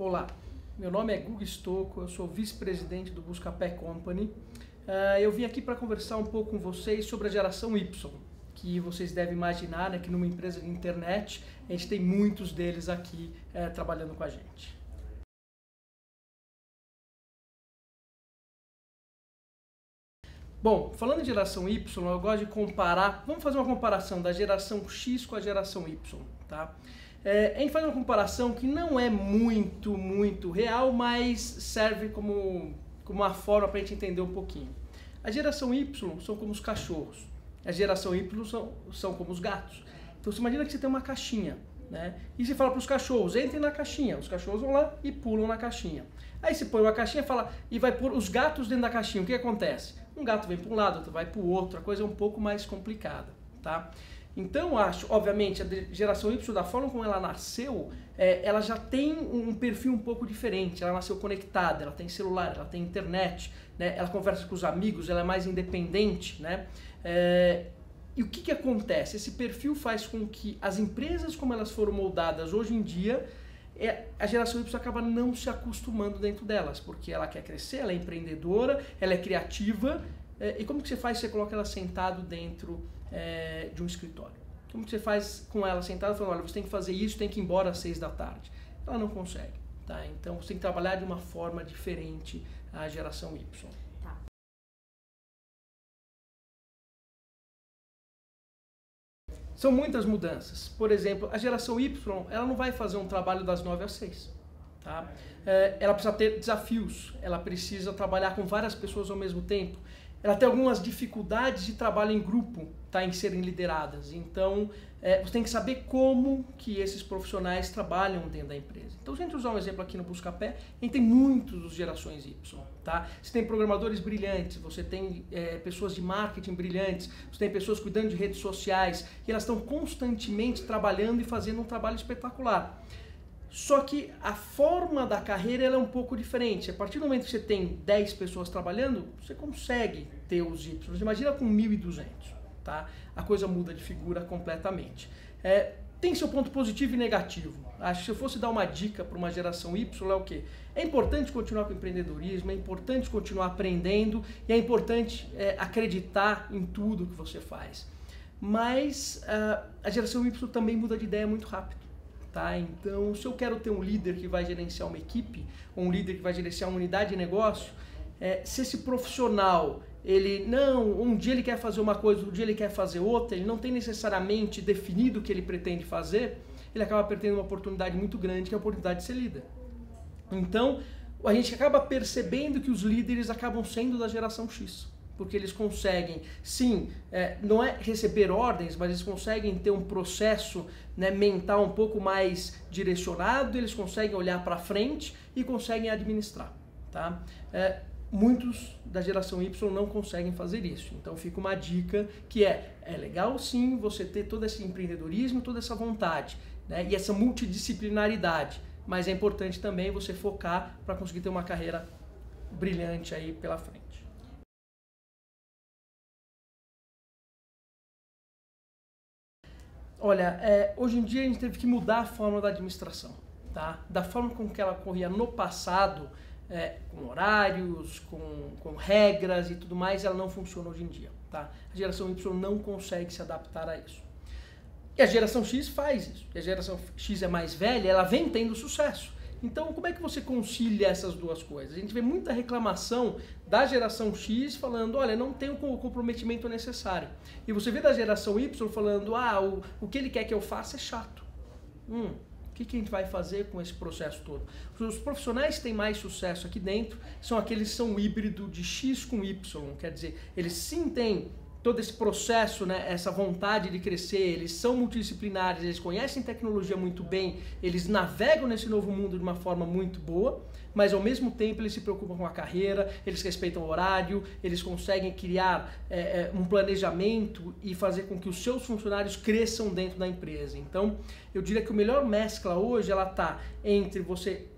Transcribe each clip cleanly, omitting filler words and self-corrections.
Olá, meu nome é Guga Stocco, eu sou vice-presidente do Buscapé Company. Eu vim aqui para conversar um pouco com vocês sobre a geração Y, que vocês devem imaginar, né, que numa empresa de internet a gente tem muitos deles aqui trabalhando com a gente. Bom, falando em geração Y, eu gosto de comparar, vamos fazer uma comparação da geração X com a geração Y, tá? A gente faz uma comparação que não é muito real, mas serve como uma forma para a gente entender um pouquinho. A geração Y são como os cachorros, a geração Y são como os gatos. Então você imagina que você tem uma caixinha, né? E você fala para os cachorros, entrem na caixinha, os cachorros vão lá e pulam na caixinha. Aí você põe uma caixinha e vai pôr os gatos dentro da caixinha, o que acontece? Um gato vem para um lado, outro vai para o outro, a coisa é um pouco mais complicada, tá? Então, obviamente, a geração Y, da forma como ela nasceu, ela já tem um perfil um pouco diferente. Ela nasceu conectada, ela tem celular, ela tem internet, né? Ela conversa com os amigos, ela é mais independente, né? E o que acontece? Esse perfil faz com que as empresas, como elas foram moldadas hoje em dia, a geração Y acaba não se acostumando dentro delas, porque ela quer crescer, ela é empreendedora, ela é criativa. E como que você faz se você coloca ela sentado dentro de um escritório? Como que você faz com ela sentada falando, olha, você tem que fazer isso, tem que ir embora às 6 da tarde? Ela não consegue, tá? Então você tem que trabalhar de uma forma diferente a geração Y. Tá. São muitas mudanças. Por exemplo, a geração Y, ela não vai fazer um trabalho das 9 às 6. Tá? Ela precisa ter desafios, ela precisa trabalhar com várias pessoas ao mesmo tempo. Ela tem algumas dificuldades de trabalho em grupo, tá, em serem lideradas. Então, você tem que saber como que esses profissionais trabalham dentro da empresa. Então, se a gente usar um exemplo aqui no Buscapé, a gente tem muitos gerações Y. Tá? Você tem programadores brilhantes, você tem pessoas de marketing brilhantes, você tem pessoas cuidando de redes sociais, e elas estão constantemente trabalhando e fazendo um trabalho espetacular. Só que a forma da carreira ela é um pouco diferente. A partir do momento que você tem 10 pessoas trabalhando, você consegue ter os Y. Imagina com 1.200, tá? A coisa muda de figura completamente. Tem seu ponto positivo e negativo. Acho que se eu fosse dar uma dica para uma geração Y, é o quê? É importante continuar com o empreendedorismo, é importante continuar aprendendo e é importante acreditar em tudo que você faz. Mas a geração Y também muda de ideia muito rápido. Tá? Então, se eu quero ter um líder que vai gerenciar uma equipe, ou um líder que vai gerenciar uma unidade de negócio, se esse profissional, um dia ele quer fazer uma coisa, outro dia ele quer fazer outra, ele não tem necessariamente definido o que ele pretende fazer, ele acaba perdendo uma oportunidade muito grande, que é a oportunidade de ser líder. Então, a gente acaba percebendo que os líderes acabam sendo da geração X. Porque eles conseguem, sim, não é receber ordens, mas eles conseguem ter um processo, né, mental um pouco mais direcionado, eles conseguem olhar para frente e conseguem administrar. Tá? Muitos da geração Y não conseguem fazer isso. Então fica uma dica que é legal sim você ter todo esse empreendedorismo, toda essa vontade, né, e essa multidisciplinaridade, mas é importante também você focar para conseguir ter uma carreira brilhante aí pela frente. Olha, hoje em dia a gente teve que mudar a forma da administração, tá? Da forma com que ela corria no passado, com horários, com regras e tudo mais, ela não funciona hoje em dia, tá? A geração Y não consegue se adaptar a isso. E a geração X faz isso. E a geração X é mais velha, ela vem tendo sucesso. Então, como é que você concilia essas duas coisas? A gente vê muita reclamação da geração X falando, olha, não tem o comprometimento necessário. E você vê da geração Y falando, o que ele quer que eu faça é chato. O que a gente vai fazer com esse processo todo? Os profissionais que têm mais sucesso aqui dentro são aqueles que são híbrido de X com Y. Quer dizer, eles sim têm todo esse processo, né, essa vontade de crescer, eles são multidisciplinares, eles conhecem tecnologia muito bem, eles navegam nesse novo mundo de uma forma muito boa, mas ao mesmo tempo eles se preocupam com a carreira, eles respeitam o horário, eles conseguem criar um planejamento e fazer com que os seus funcionários cresçam dentro da empresa. Então, eu diria que a melhor mescla hoje, ela está entre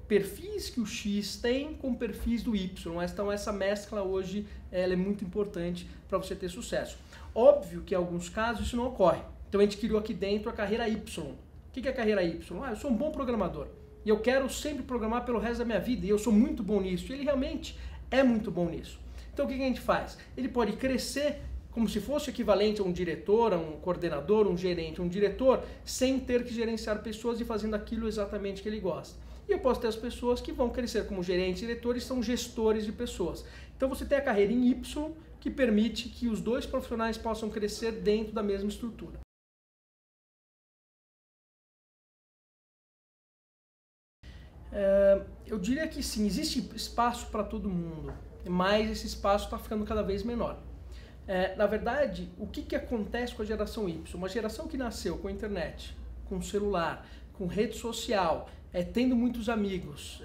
perfis que o X tem com perfis do Y. Então essa mescla hoje ela é muito importante para você ter sucesso. Óbvio que em alguns casos isso não ocorre. Então a gente criou aqui dentro a carreira Y. O que é a carreira Y? Eu sou um bom programador. e eu quero sempre programar pelo resto da minha vida, e eu sou muito bom nisso, e ele realmente é muito bom nisso. Então o que a gente faz? Ele pode crescer como se fosse equivalente a um diretor, a um coordenador, um gerente, um diretor, sem ter que gerenciar pessoas e fazendo aquilo exatamente que ele gosta. E eu posso ter as pessoas que vão crescer como gerentes, diretores, são gestores de pessoas. Então você tem a carreira em Y, que permite que os dois profissionais possam crescer dentro da mesma estrutura. Eu diria que sim, existe espaço para todo mundo, mas esse espaço está ficando cada vez menor. Na verdade, o que acontece com a geração Y? Uma geração que nasceu com a internet, com celular, com rede social, tendo muitos amigos,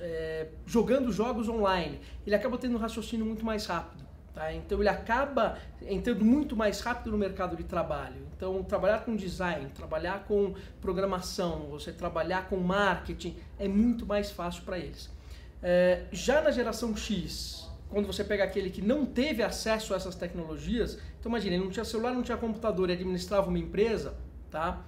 jogando jogos online, ele acaba tendo um raciocínio muito mais rápido. Tá? Então ele acaba entrando muito mais rápido no mercado de trabalho. Então trabalhar com design, trabalhar com programação, você trabalhar com marketing é muito mais fácil para eles. Já na geração X, quando você pega aquele que não teve acesso a essas tecnologias, então imagina, ele não tinha celular, não tinha computador e administrava uma empresa, tá?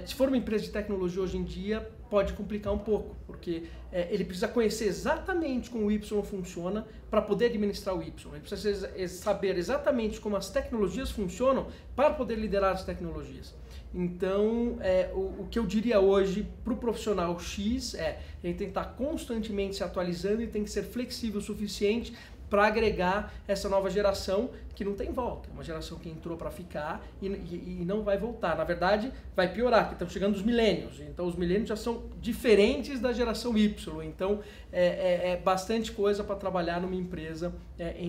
Se for uma empresa de tecnologia hoje em dia, pode complicar um pouco, porque ele precisa conhecer exatamente como o Y funciona para poder administrar o Y. Ele precisa saber exatamente como as tecnologias funcionam para poder liderar as tecnologias. Então, o que eu diria hoje para o profissional X ele tem que estar constantemente se atualizando e tem que ser flexível o suficiente para agregar essa nova geração que não tem volta. É uma geração que entrou para ficar e não vai voltar. Na verdade, vai piorar, porque estão chegando os milênios. Então, os milênios já são diferentes da geração Y. Então, bastante coisa para trabalhar numa empresa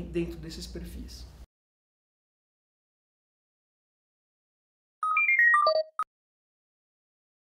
dentro desses perfis.